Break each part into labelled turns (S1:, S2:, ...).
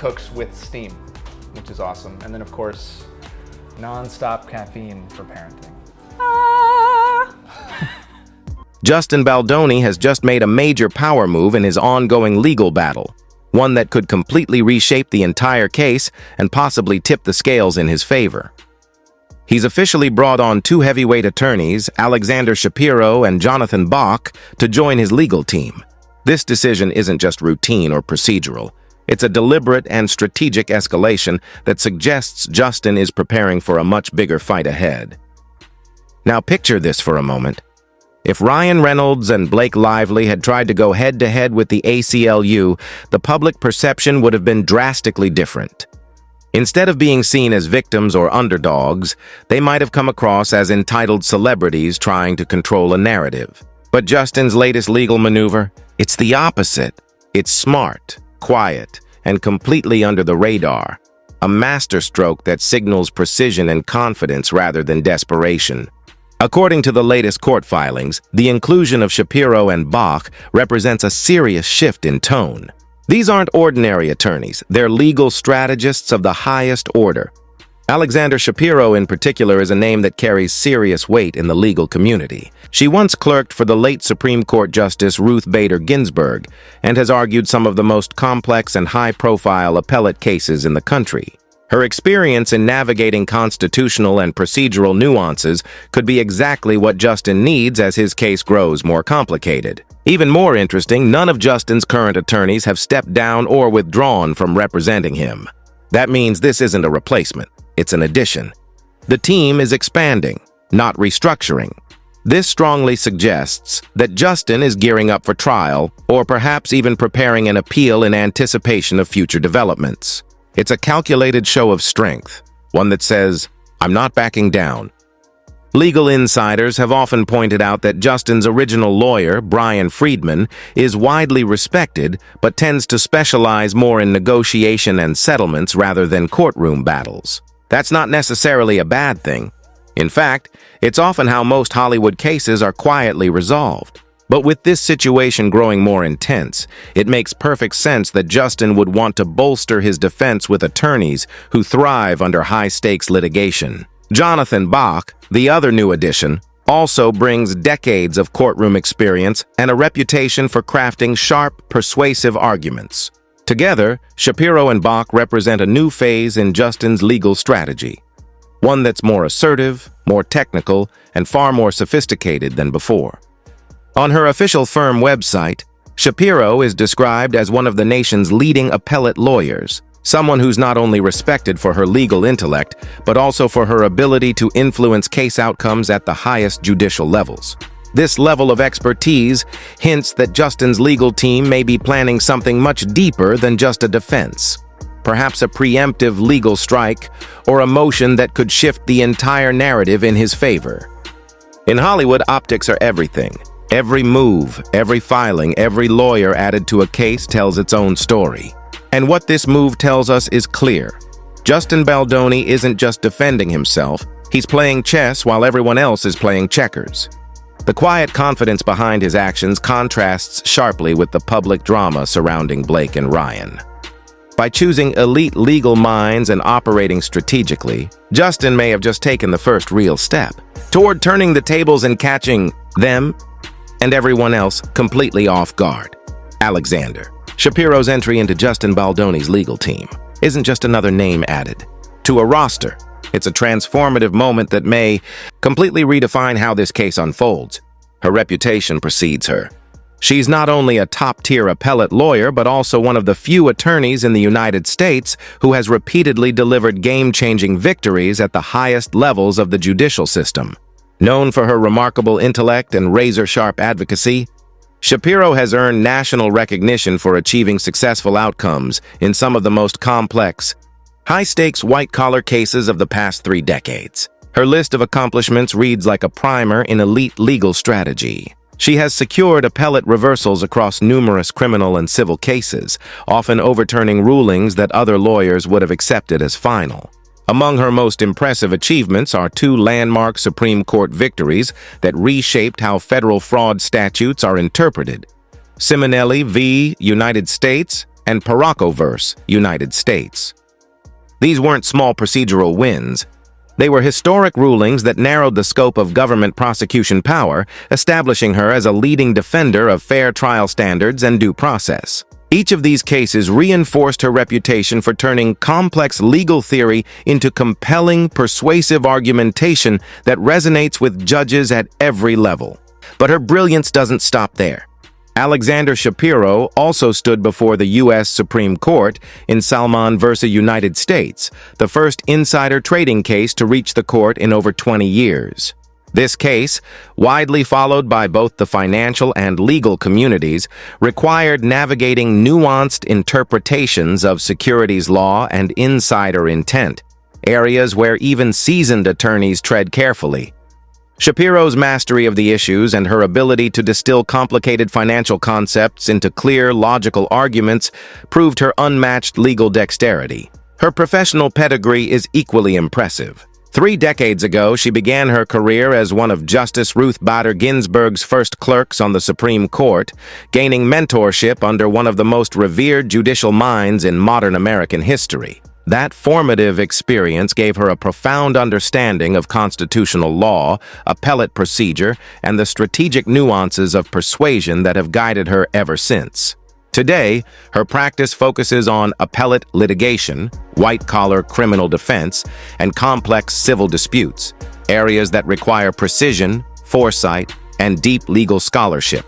S1: cooks with steam, which is awesome. And then of course, non-stop caffeine for parenting.
S2: Justin Baldoni has just made a major power move in his ongoing legal battle, one that could completely reshape the entire case and possibly tip the scales in his favor. He's officially brought on two heavyweight attorneys, Alexander Shapiro and Jonathan Bach, to join his legal team. This decision isn't just routine or procedural. It's a deliberate and strategic escalation that suggests Justin is preparing for a much bigger fight ahead. Now picture this for a moment. If Ryan Reynolds and Blake Lively had tried to go head-to-head with the ACLU, the public perception would have been drastically different. Instead of being seen as victims or underdogs, they might have come across as entitled celebrities trying to control a narrative. But Justin's latest legal maneuver? It's the opposite. It's smart, quiet, and completely under the radar. A masterstroke that signals precision and confidence rather than desperation. According to the latest court filings, the inclusion of Shapiro and Bach represents a serious shift in tone. These aren't ordinary attorneys, they're legal strategists of the highest order. Alexander Shapiro in particular is a name that carries serious weight in the legal community. She once clerked for the late Supreme Court Justice Ruth Bader Ginsburg and has argued some of the most complex and high-profile appellate cases in the country. Her experience in navigating constitutional and procedural nuances could be exactly what Justin needs as his case grows more complicated. Even more interesting, none of Justin's current attorneys have stepped down or withdrawn from representing him. That means this isn't a replacement, it's an addition. The team is expanding, not restructuring. This strongly suggests that Justin is gearing up for trial, or perhaps even preparing an appeal in anticipation of future developments. It's a calculated show of strength, one that says, "I'm not backing down." Legal insiders have often pointed out that Justin's original lawyer, Brian Friedman, is widely respected but tends to specialize more in negotiation and settlements rather than courtroom battles. That's not necessarily a bad thing. In fact, it's often how most Hollywood cases are quietly resolved. But with this situation growing more intense, it makes perfect sense that Justin would want to bolster his defense with attorneys who thrive under high-stakes litigation. Jonathan Bach, the other new addition, also brings decades of courtroom experience and a reputation for crafting sharp, persuasive arguments. Together, Shapiro and Bach represent a new phase in Justin's legal strategy, one that's more assertive, more technical, and far more sophisticated than before. On her official firm website, Shapiro is described as one of the nation's leading appellate lawyers, someone who's not only respected for her legal intellect, but also for her ability to influence case outcomes at the highest judicial levels. This level of expertise hints that Justin's legal team may be planning something much deeper than just a defense. Perhaps a preemptive legal strike or a motion that could shift the entire narrative in his favor. In Hollywood, optics are everything. Every move, every filing, every lawyer added to a case tells its own story. And what this move tells us is clear. Justin Baldoni isn't just defending himself, he's playing chess while everyone else is playing checkers. The quiet confidence behind his actions contrasts sharply with the public drama surrounding Blake and Ryan. By choosing elite legal minds and operating strategically, Justin may have just taken the first real step toward turning the tables and catching them and everyone else completely off guard. Alexander Shapiro's entry into Justin Baldoni's legal team isn't just another name added to a roster. It's a transformative moment that may completely redefine how this case unfolds. Her reputation precedes her. She's not only a top-tier appellate lawyer, but also one of the few attorneys in the United States who has repeatedly delivered game-changing victories at the highest levels of the judicial system. Known for her remarkable intellect and razor-sharp advocacy, Shapiro has earned national recognition for achieving successful outcomes in some of the most complex, high-stakes white-collar cases of the past 3 decades. Her list of accomplishments reads like a primer in elite legal strategy. She has secured appellate reversals across numerous criminal and civil cases, often overturning rulings that other lawyers would have accepted as final. Among her most impressive achievements are 2 landmark Supreme Court victories that reshaped how federal fraud statutes are interpreted. Simonelli v. United States and Paraccoverse, United States. These weren't small procedural wins. They were historic rulings that narrowed the scope of government prosecution power, establishing her as a leading defender of fair trial standards and due process. Each of these cases reinforced her reputation for turning complex legal theory into compelling, persuasive argumentation that resonates with judges at every level. But her brilliance doesn't stop there. Alexander Shapiro also stood before the U.S. Supreme Court in Salman v. United States, the first insider trading case to reach the court in over 20 years. This case, widely followed by both the financial and legal communities, required navigating nuanced interpretations of securities law and insider intent, areas where even seasoned attorneys tread carefully. Shapiro's mastery of the issues and her ability to distill complicated financial concepts into clear, logical arguments proved her unmatched legal dexterity. Her professional pedigree is equally impressive. 3 decades ago, she began her career as one of Justice Ruth Bader Ginsburg's first clerks on the Supreme Court, gaining mentorship under one of the most revered judicial minds in modern American history. That formative experience gave her a profound understanding of constitutional law, appellate procedure, and the strategic nuances of persuasion that have guided her ever since. Today, her practice focuses on appellate litigation, white-collar criminal defense, and complex civil disputes, areas that require precision, foresight, and deep legal scholarship.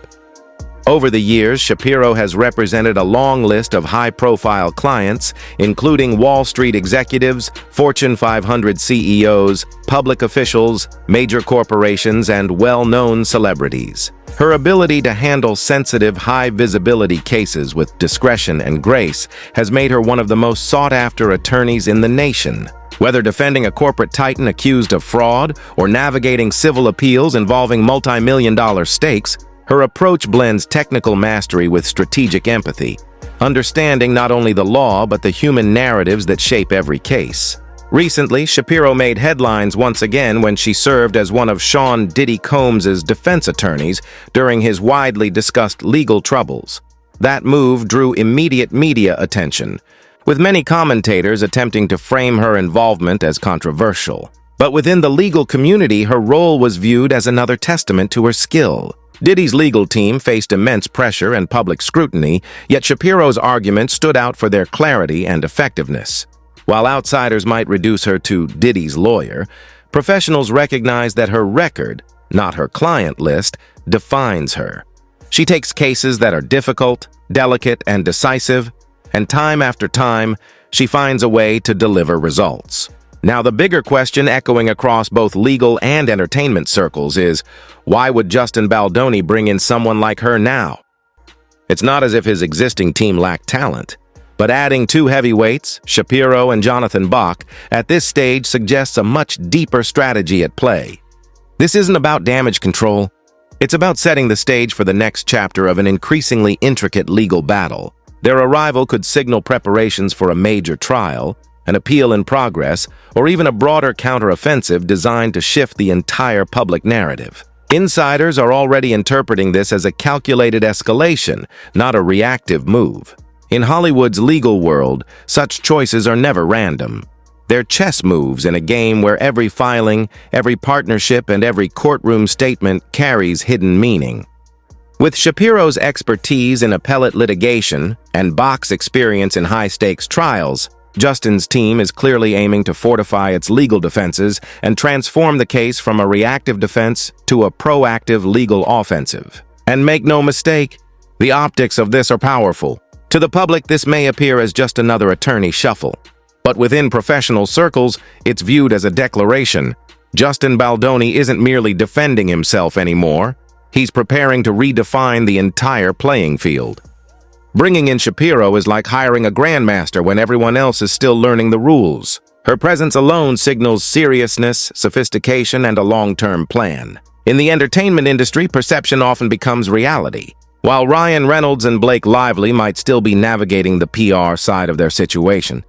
S2: Over the years, Shapiro has represented a long list of high-profile clients, including Wall Street executives, Fortune 500 CEOs, public officials, major corporations, and well-known celebrities. Her ability to handle sensitive, high-visibility cases with discretion and grace has made her one of the most sought-after attorneys in the nation. Whether defending a corporate titan accused of fraud or navigating civil appeals involving multi-million-dollar stakes, her approach blends technical mastery with strategic empathy, understanding not only the law but the human narratives that shape every case. Recently, Shapiro made headlines once again when she served as one of Sean Diddy Combs' defense attorneys during his widely discussed legal troubles. That move drew immediate media attention, with many commentators attempting to frame her involvement as controversial. But within the legal community, her role was viewed as another testament to her skill. Diddy's legal team faced immense pressure and public scrutiny, yet Shapiro's arguments stood out for their clarity and effectiveness. While outsiders might reduce her to Diddy's lawyer, professionals recognize that her record, not her client list, defines her. She takes cases that are difficult, delicate, and decisive, and time after time, she finds a way to deliver results. Now, the bigger question echoing across both legal and entertainment circles is, why would Justin Baldoni bring in someone like her now? It's not as if his existing team lacked talent, but adding 2 heavyweights, Shapiro and Jonathan Bach, at this stage suggests a much deeper strategy at play. This isn't about damage control. It's about setting the stage for the next chapter of an increasingly intricate legal battle. Their arrival could signal preparations for a major trial, an appeal in progress, or even a broader counteroffensive designed to shift the entire public narrative. Insiders are already interpreting this as a calculated escalation, not a reactive move. In Hollywood's legal world, such choices are never random. They're chess moves in a game where every filing, every partnership, and every courtroom statement carries hidden meaning. With Shapiro's expertise in appellate litigation and Bach's experience in high-stakes trials, Justin's team is clearly aiming to fortify its legal defenses and transform the case from a reactive defense to a proactive legal offensive. And make no mistake, the optics of this are powerful. To the public, this may appear as just another attorney shuffle. But within professional circles, it's viewed as a declaration. Justin Baldoni isn't merely defending himself anymore. He's preparing to redefine the entire playing field. Bringing in Shapiro is like hiring a grandmaster when everyone else is still learning the rules. Her presence alone signals seriousness, sophistication, and a long-term plan. In the entertainment industry, perception often becomes reality. While Ryan Reynolds and Blake Lively might still be navigating the PR side of their situation,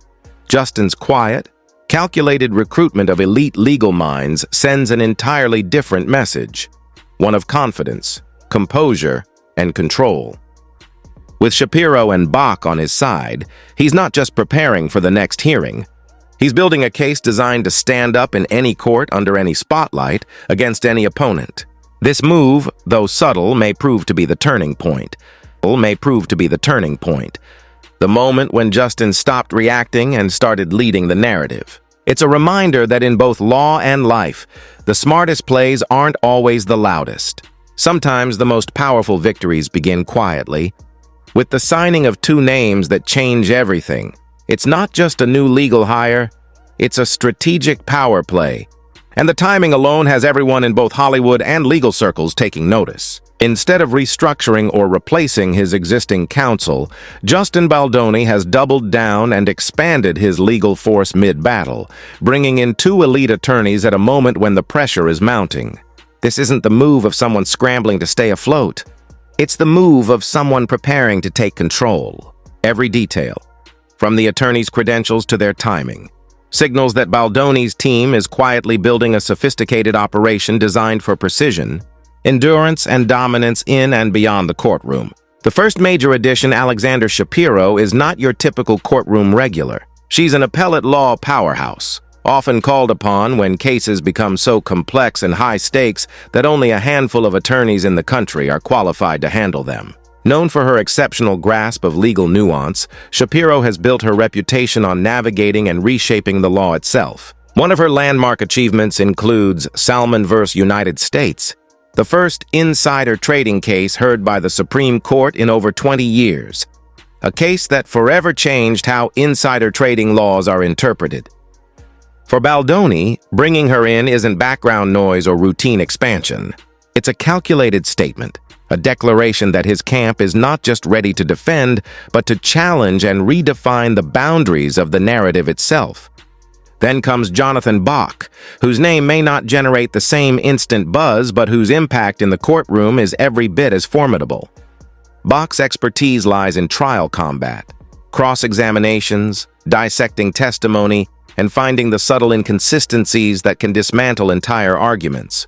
S2: Justin's quiet, calculated recruitment of elite legal minds sends an entirely different message, one of confidence, composure, and control. With Shapiro and Bach on his side, he's not just preparing for the next hearing. He's building a case designed to stand up in any court under any spotlight against any opponent. This move, though subtle, may prove to be the turning point. The moment when Justin stopped reacting and started leading the narrative. It's a reminder that in both law and life, the smartest plays aren't always the loudest. Sometimes the most powerful victories begin quietly, with the signing of two names that change everything. It's not just a new legal hire, it's a strategic power play. And the timing alone has everyone in both Hollywood and legal circles taking notice. Instead of restructuring or replacing his existing counsel, Justin Baldoni has doubled down and expanded his legal force mid-battle, bringing in two elite attorneys at a moment when the pressure is mounting. This isn't the move of someone scrambling to stay afloat. It's the move of someone preparing to take control. Every detail, from the attorney's credentials to their timing, signals that Baldoni's team is quietly building a sophisticated operation designed for precision, endurance, and dominance in and beyond the courtroom. The first major addition, Alexander Shapiro, is not your typical courtroom regular. She's an appellate law powerhouse, often called upon when cases become so complex and high stakes that only a handful of attorneys in the country are qualified to handle them. Known for her exceptional grasp of legal nuance, Shapiro has built her reputation on navigating and reshaping the law itself. One of her landmark achievements includes Salmon v. United States, the first insider trading case heard by the Supreme Court in over 20 years. A case that forever changed how insider trading laws are interpreted. For Baldoni, bringing her in isn't background noise or routine expansion. It's a calculated statement, a declaration that his camp is not just ready to defend, but to challenge and redefine the boundaries of the narrative itself. Then comes Jonathan Bach, whose name may not generate the same instant buzz, but whose impact in the courtroom is every bit as formidable. Bach's expertise lies in trial combat, cross-examinations, dissecting testimony, and finding the subtle inconsistencies that can dismantle entire arguments.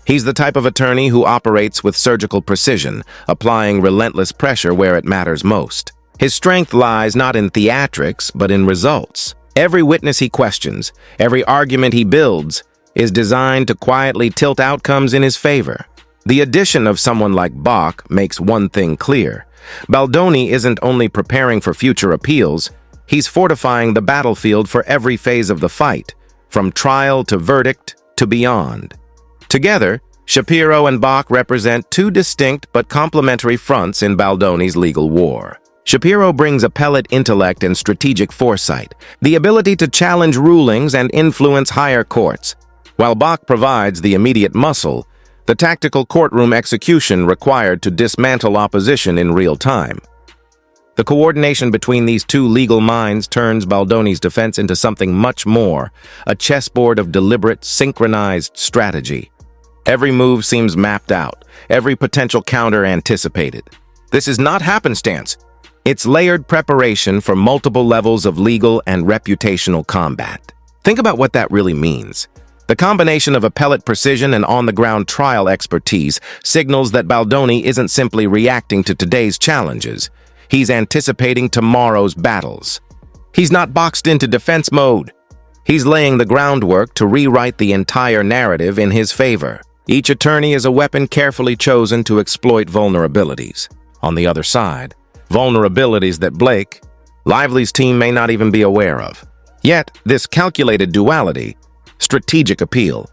S2: He's the type of attorney who operates with surgical precision, applying relentless pressure where it matters most. His strength lies not in theatrics, but in results. Every witness he questions, every argument he builds, is designed to quietly tilt outcomes in his favor. The addition of someone like Bach makes one thing clear. Baldoni isn't only preparing for future appeals, he's fortifying the battlefield for every phase of the fight, from trial to verdict to beyond. Together, Shapiro and Bach represent two distinct but complementary fronts in Baldoni's legal war. Shapiro brings appellate intellect and strategic foresight, the ability to challenge rulings and influence higher courts, while Bach provides the immediate muscle, the tactical courtroom execution required to dismantle opposition in real time. The coordination between these two legal minds turns Baldoni's defense into something much more, a chessboard of deliberate, synchronized strategy. Every move seems mapped out, every potential counter anticipated. This is not happenstance. It's layered preparation for multiple levels of legal and reputational combat. Think about what that really means. The combination of appellate precision and on-the-ground trial expertise signals that Baldoni isn't simply reacting to today's challenges. He's anticipating tomorrow's battles. He's not boxed into defense mode. He's laying the groundwork to rewrite the entire narrative in his favor. Each attorney is a weapon carefully chosen to exploit vulnerabilities. On the other side, vulnerabilities that Blake, Lively's team, may not even be aware of. Yet, this calculated duality, strategic appeal,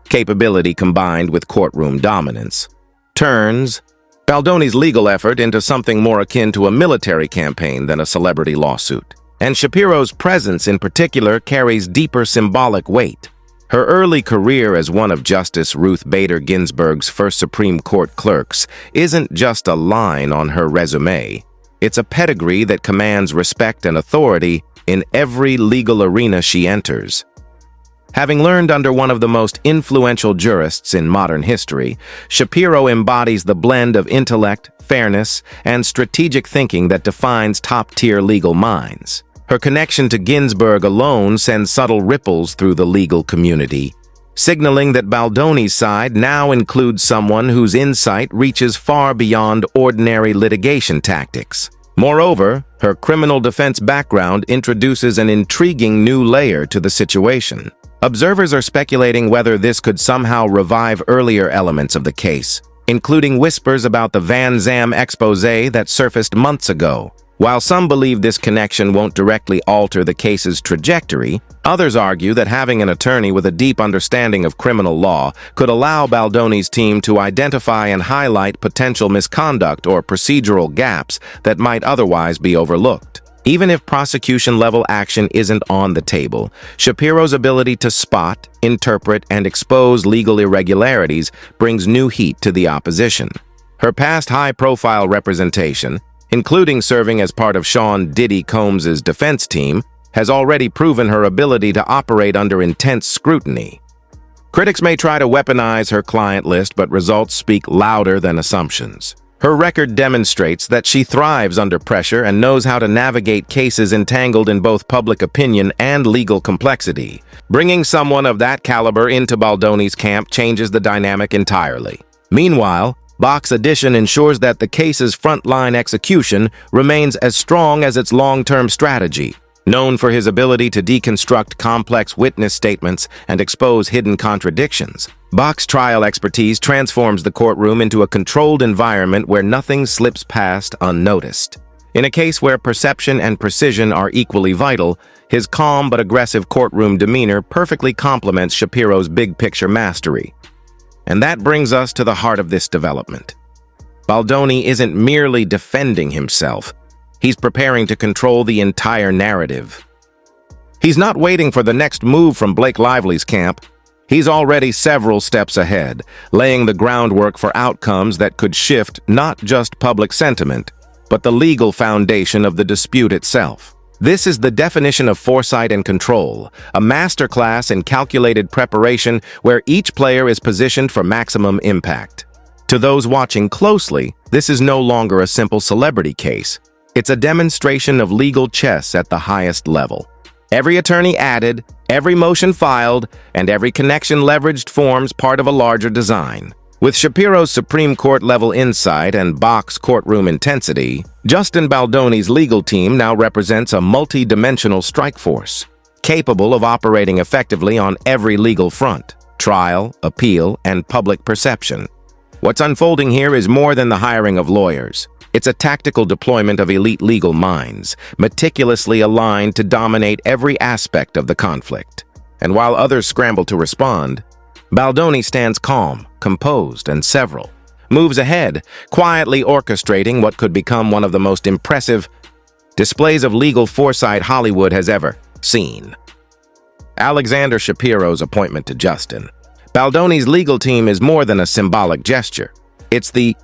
S2: capability combined with courtroom dominance, turns Baldoni's legal effort into something more akin to a military campaign than a celebrity lawsuit. And Shapiro's presence in particular carries deeper symbolic weight. Her early career as one of Justice Ruth Bader Ginsburg's first Supreme Court clerks isn't just a line on her resume. It's a pedigree that commands respect and authority in every legal arena she enters. Having learned under one of the most influential jurists in modern history, Shapiro embodies the blend of intellect, fairness, and strategic thinking that defines top-tier legal minds. Her connection to Ginsburg alone sends subtle ripples through the legal community, signaling that Baldoni's side now includes someone whose insight reaches far beyond ordinary litigation tactics. Moreover, her criminal defense background introduces an intriguing new layer to the situation. Observers are speculating whether this could somehow revive earlier elements of the case, including whispers about the Van Zam expose that surfaced months ago. While some believe this connection won't directly alter the case's trajectory, others argue that having an attorney with a deep understanding of criminal law could allow Baldoni's team to identify and highlight potential misconduct or procedural gaps that might otherwise be overlooked. Even if prosecution-level action isn't on the table, Shapiro's ability to spot, interpret, and expose legal irregularities brings new heat to the opposition. Her past high-profile representation, including serving as part of Sean Diddy Combs' defense team, has already proven her ability to operate under intense scrutiny. Critics may try to weaponize her client list, but results speak louder than assumptions. Her record demonstrates that she thrives under pressure and knows how to navigate cases entangled in both public opinion and legal complexity. Bringing someone of that caliber into Baldoni's camp changes the dynamic entirely. Meanwhile, Bach's addition ensures that the case's frontline execution remains as strong as its long-term strategy. Known for his ability to deconstruct complex witness statements and expose hidden contradictions, Bach's trial expertise transforms the courtroom into a controlled environment where nothing slips past unnoticed. In a case where perception and precision are equally vital, his calm but aggressive courtroom demeanor perfectly complements Shapiro's big-picture mastery. And that brings us to the heart of this development. Baldoni isn't merely defending himself. He's preparing to control the entire narrative. He's not waiting for the next move from Blake Lively's camp. He's already several steps ahead, laying the groundwork for outcomes that could shift not just public sentiment, but the legal foundation of the dispute itself. This is the definition of foresight and control, a masterclass in calculated preparation where each player is positioned for maximum impact. To those watching closely, this is no longer a simple celebrity case. It's a demonstration of legal chess at the highest level. Every attorney added, every motion filed, and every connection leveraged forms part of a larger design. With Shapiro's Supreme Court-level insight and Bach's courtroom intensity, Justin Baldoni's legal team now represents a multi-dimensional strike force, capable of operating effectively on every legal front: trial, appeal, and public perception. What's unfolding here is more than the hiring of lawyers. It's a tactical deployment of elite legal minds, meticulously aligned to dominate every aspect of the conflict. And while others scramble to respond, Baldoni stands calm, composed, and several moves ahead, quietly orchestrating what could become one of the most impressive displays of legal foresight Hollywood has ever seen. Alexander Shapiro's appointment to Justin. Baldoni's legal team is more than a symbolic gesture. It's the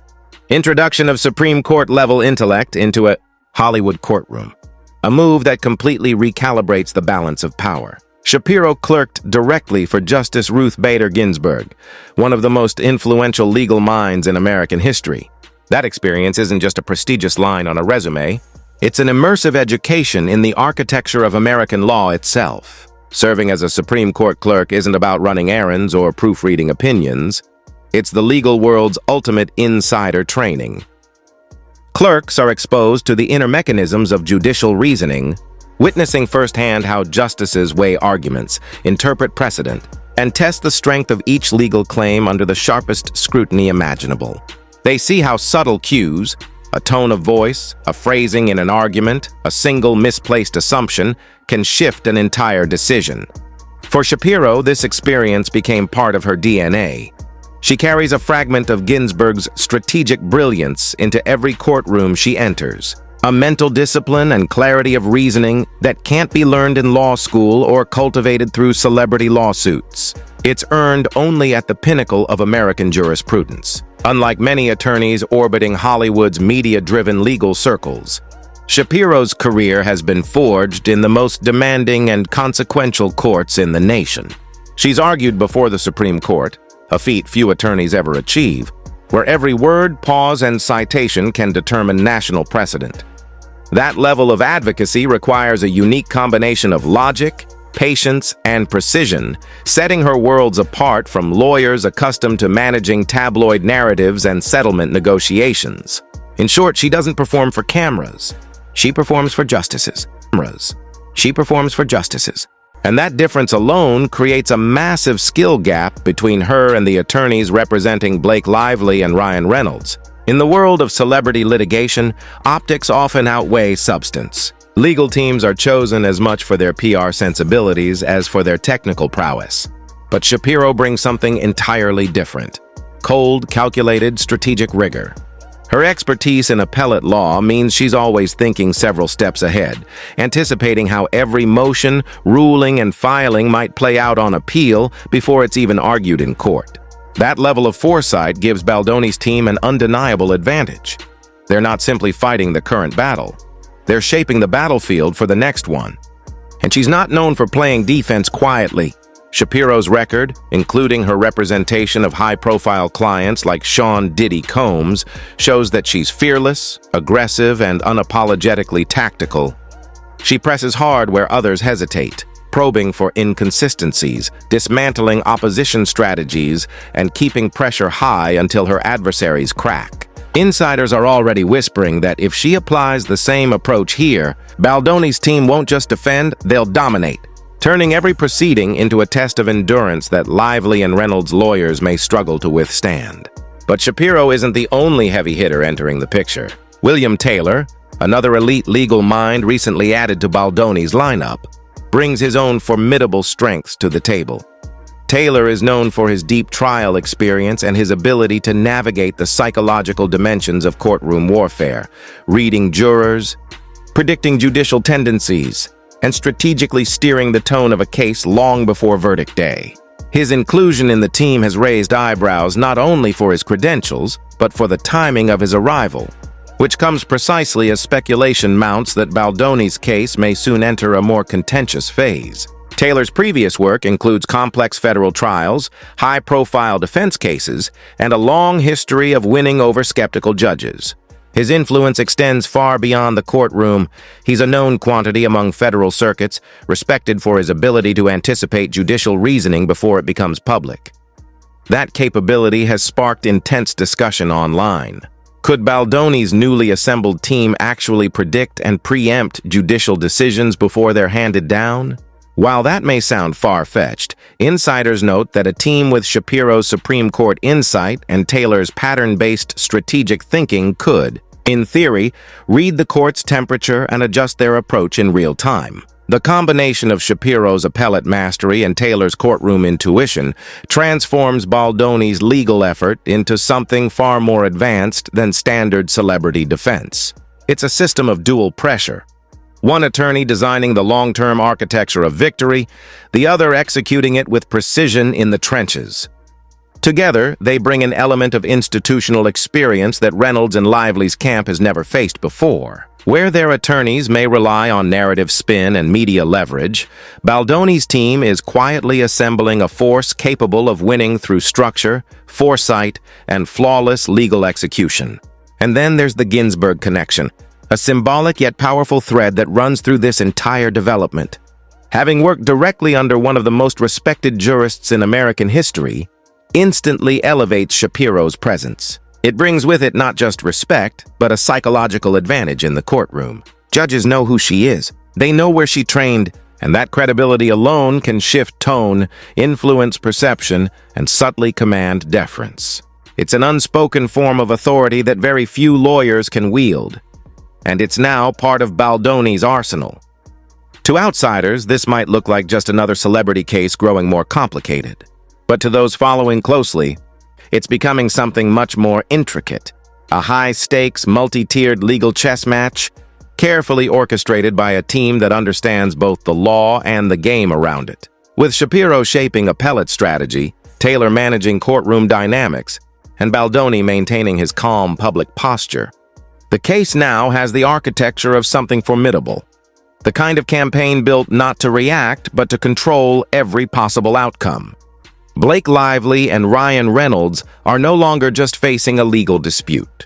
S2: introduction of Supreme Court-level intellect into a Hollywood courtroom, a move that completely recalibrates the balance of power. Shapiro clerked directly for Justice Ruth Bader Ginsburg, one of the most influential legal minds in American history. That experience isn't just a prestigious line on a resume. It's an immersive education in the architecture of American law itself. Serving as a Supreme Court clerk isn't about running errands or proofreading opinions. It's the legal world's ultimate insider training. Clerks are exposed to the inner mechanisms of judicial reasoning, witnessing firsthand how justices weigh arguments, interpret precedent, and test the strength of each legal claim under the sharpest scrutiny imaginable. They see how subtle cues, a tone of voice, a phrasing in an argument, a single misplaced assumption, can shift an entire decision. For Shapiro, this experience became part of her DNA. She carries a fragment of Ginsburg's strategic brilliance into every courtroom she enters. A mental discipline and clarity of reasoning that can't be learned in law school or cultivated through celebrity lawsuits. It's earned only at the pinnacle of American jurisprudence. Unlike many attorneys orbiting Hollywood's media-driven legal circles, Shapiro's career has been forged in the most demanding and consequential courts in the nation. She's argued before the Supreme Court, a feat few attorneys ever achieve, where every word, pause, and citation can determine national precedent. That level of advocacy requires a unique combination of logic, patience, and precision, setting her worlds apart from lawyers accustomed to managing tabloid narratives and settlement negotiations. In short, she doesn't perform for cameras. She performs for justices. She performs for justices. And that difference alone creates a massive skill gap between her and the attorneys representing Blake Lively and Ryan Reynolds. In the world of celebrity litigation, optics often outweigh substance. Legal teams are chosen as much for their PR sensibilities as for their technical prowess. But Shapiro brings something entirely different: cold, calculated, strategic rigor. Her expertise in appellate law means she's always thinking several steps ahead, anticipating how every motion, ruling, and filing might play out on appeal before it's even argued in court. That level of foresight gives Baldoni's team an undeniable advantage. They're not simply fighting the current battle. They're shaping the battlefield for the next one. And she's not known for playing defense quietly. Shapiro's record, including her representation of high-profile clients like Sean Diddy Combs, shows that she's fearless, aggressive, and unapologetically tactical. She presses hard where others hesitate, probing for inconsistencies, dismantling opposition strategies, and keeping pressure high until her adversaries crack. Insiders are already whispering that if she applies the same approach here, Baldoni's team won't just defend, they'll dominate, turning every proceeding into a test of endurance that Lively and Reynolds' lawyers may struggle to withstand. But Shapiro isn't the only heavy hitter entering the picture. William Taylor, another elite legal mind recently added to Baldoni's lineup, brings his own formidable strengths to the table. Taylor is known for his deep trial experience and his ability to navigate the psychological dimensions of courtroom warfare, reading jurors, predicting judicial tendencies, and strategically steering the tone of a case long before verdict day. His inclusion in the team has raised eyebrows not only for his credentials, but for the timing of his arrival, which comes precisely as speculation mounts that Baldoni's case may soon enter a more contentious phase. Taylor's previous work includes complex federal trials, high-profile defense cases, and a long history of winning over skeptical judges. His influence extends far beyond the courtroom. He's a known quantity among federal circuits, respected for his ability to anticipate judicial reasoning before it becomes public. That capability has sparked intense discussion online. Could Baldoni's newly assembled team actually predict and preempt judicial decisions before they're handed down? While that may sound far-fetched, insiders note that a team with Shapiro's Supreme Court insight and Taylor's pattern-based strategic thinking could, in theory, read the court's temperature and adjust their approach in real time. The combination of Shapiro's appellate mastery and Taylor's courtroom intuition transforms Baldoni's legal effort into something far more advanced than standard celebrity defense. It's a system of dual pressure. One attorney designing the long-term architecture of victory, the other executing it with precision in the trenches. Together, they bring an element of institutional experience that Reynolds and Lively's camp has never faced before. Where their attorneys may rely on narrative spin and media leverage, Baldoni's team is quietly assembling a force capable of winning through structure, foresight, and flawless legal execution. And then there's the Ginsburg connection, a symbolic yet powerful thread that runs through this entire development. Having worked directly under one of the most respected jurists in American history, instantly elevates Shapiro's presence. It brings with it not just respect, but a psychological advantage in the courtroom. Judges know who she is. They know where she trained, and that credibility alone can shift tone, influence perception, and subtly command deference. It's an unspoken form of authority that very few lawyers can wield, and it's now part of Baldoni's arsenal. To outsiders, this might look like just another celebrity case growing more complicated. But to those following closely, it's becoming something much more intricate. A high-stakes, multi-tiered legal chess match, carefully orchestrated by a team that understands both the law and the game around it. With Shapiro shaping appellate strategy, Taylor managing courtroom dynamics, and Baldoni maintaining his calm public posture, the case now has the architecture of something formidable. The kind of campaign built not to react, but to control every possible outcome. Blake Lively and Ryan Reynolds are no longer just facing a legal dispute.